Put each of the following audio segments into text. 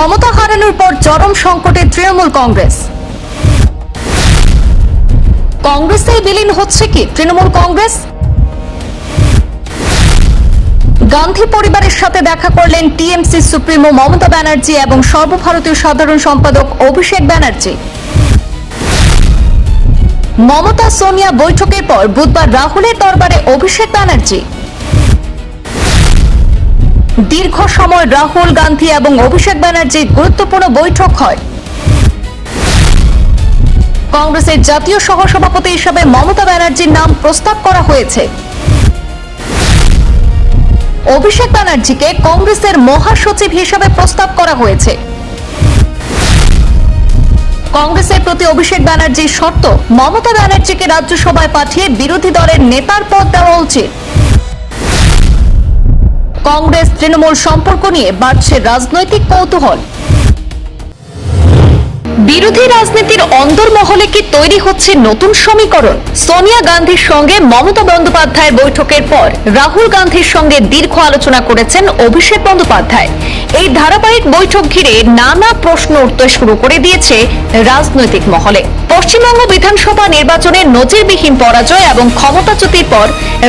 ক্ষমতা হারানোর পর চরম সংকটে তৃণমূল কংগ্রেস। কংগ্রেসে বিলীন হচ্ছে কি তৃণমূল কংগ্রেস? গান্ধী পরিবারের সাথে দেখা করলেন টিএমসি সুপ্রিমো মমতা ব্যানার্জি এবং সর্বভারতীয় সাধারণ সম্পাদক অভিষেক ব্যানার্জি। মমতা সোনিয়া বৈঠকের পর বুধবার রাহুলের দরবারে অভিষেক ব্যানার্জি। দীর্ঘ সময় রাহুল গান্ধী এবং অভিষেক ব্যানার্জির গুরুত্বপূর্ণ বৈঠক হয়। কংগ্রেসের জাতীয় সহসভাপতি হিসেবে মমতা ব্যানার্জির নাম প্রস্তাব করা হয়েছে। অভিষেক ব্যানার্জিকে কংগ্রেসের মহাসচিব হিসেবে প্রস্তাব করা হয়েছে। কংগ্রেসের প্রতি অভিষেক ব্যানার্জির শর্ত, মমতা ব্যানার্জিকে রাজ্যসভায় পাঠিয়ে বিরোধী দলের নেতার পদ দেওয়া উচিত। কংগ্রেস তৃণমূল সম্পর্ক নিয়ে বাড়ছে রাজনৈতিক কৌতূহল। বিরোধী রাজনীতির অন্দরমহলে কি তৈরি হচ্ছে নতুন সমীকরণ? সোনিয়া গান্ধীর সঙ্গে মমতা বন্দ্যোপাধ্যায়ের বৈঠকের পর রাহুল গান্ধীর সঙ্গে দীর্ঘ আলোচনা করেছেন অভিষেক বন্দ্যোপাধ্যায়। এই ধারাবাহিক বৈঠক ঘিরে নানা প্রশ্ন উঠতে শুরু করে দিয়েছে রাজনৈতিক মহলে। পশ্চিমবঙ্গ বিধানসভা নির্বাচনে নজিরবিহীন পরাজয় এবং ক্ষমতাচ্যুতির পর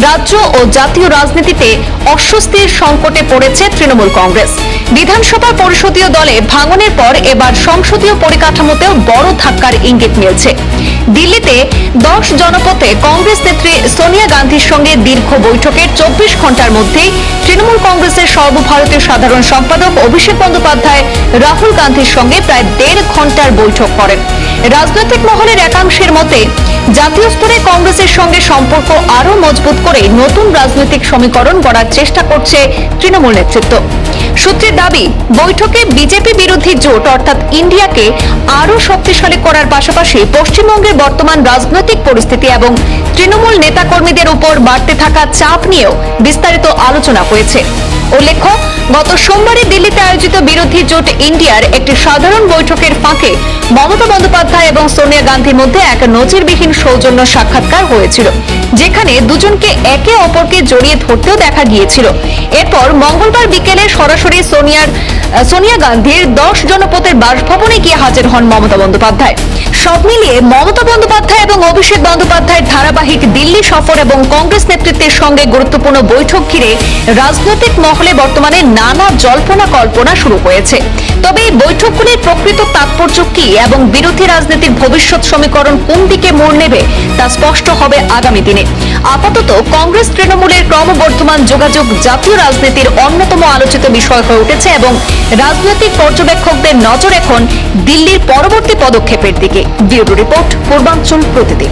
রাজ্য ও জাতীয় রাজনীতিতে অস্বস্তির সংকটে পড়েছে তৃণমূল কংগ্রেস। বিধানসভা পরিষদীয় দলে ভাঙনের পর এবার সংসদীয় পরিকাঠামোতেও বড় ধাক্কার ইঙ্গিত মিলছে। দিল্লিতে 10 জনপথে কংগ্রেস নেত্রী সোনিয়া গান্ধীর সঙ্গে দীর্ঘ বৈঠকের 24 ঘন্টার মধ্যেই তৃণমূল কংগ্রেসের সর্বভারতীয় সাধারণ সম্পাদক অভিষেক বন্দ্যোপাধ্যায় রাহুল গান্ধীর সঙ্গে প্রায় 1.5 ঘন্টার বৈঠক করেন। রাজনৈতিক মহলের একাংশের মতে জাতীয় স্তরে কংগ্রেসের সঙ্গে সম্পর্ক আরো মজবুত করে নতুন রাজনৈতিক সমীকরণ গড়ার চেষ্টা করছে তৃণমূল নেতৃত্ব। সূত্রের দাবি, বৈঠকে বিজেপি বিরোধী জোট অর্থাৎ ইন্ডিয়াকে আরো শক্তিশালী করার পাশাপাশি পশ্চিমবঙ্গের বর্তমান রাজনৈতিক পরিস্থিতি এবং তৃণমূল নেতাকর্মীদের উপর বাড়তে থাকা চাপ নিয়েও বিস্তারিত আলোচনা হয়েছে। উল্লেখ্য, গত সোমবারে দিল্লিতে আয়োজিত বিরোধী জোট ইন্ডিয়ার একটি সাধারণ বৈঠকের ফাঁকে মমতা বন্দ্যোপাধ্যায় এবং সোনিয়া গান্ধীর মধ্যে এক নজিরবিহীন সৌজন্য সাক্ষাৎকার হয়েছিল, যেখানে দুজনকে একে অপরকে জড়িয়ে ধরতেও দেখা গিয়েছিল। এরপর মঙ্গলবার বিকেলে সরাসরি সোনিয়া গান্ধীর 10 জনপথের বাসভবনে গিয়ে হাজির হন মমতা বন্দ্যোপাধ্যায়। সব মিলিয়ে মমতা বন্দ্যোপাধ্যায় এবং অভিষেক বন্দ্যোপাধ্যায়ের ধারাবাহিক দিল্লি সফর এবং কংগ্রেস নেতৃত্বের সঙ্গে গুরুত্বপূর্ণ বৈঠক ঘিরে রাজনৈতিক মহলে বর্তমানে নানা জল্পনা কল্পনা শুরু হয়েছে। তবে এই বৈঠকগুলির প্রকৃত তাৎপর্য কি এবং বিরোধী রাজনীতির ভবিষ্যৎ সমীকরণ কোন দিকে মোড় নেবে তা স্পষ্ট হবে আগামী দিনে। আপাতত কংগ্রেস তৃণমূলের ক্রমবর্ধমান যোগাযোগ জাতীয় রাজনীতির অন্যতম আলোচিত বিষয় হয়ে উঠেছে এবং রাজনৈতিক পর্যবেক্ষকদের নজর এখন দিল্লির পরবর্তী পদক্ষেপের দিকে। ব্যুরো রিপোর্ট, পূর্বাঞ্চল প্রতিদিন।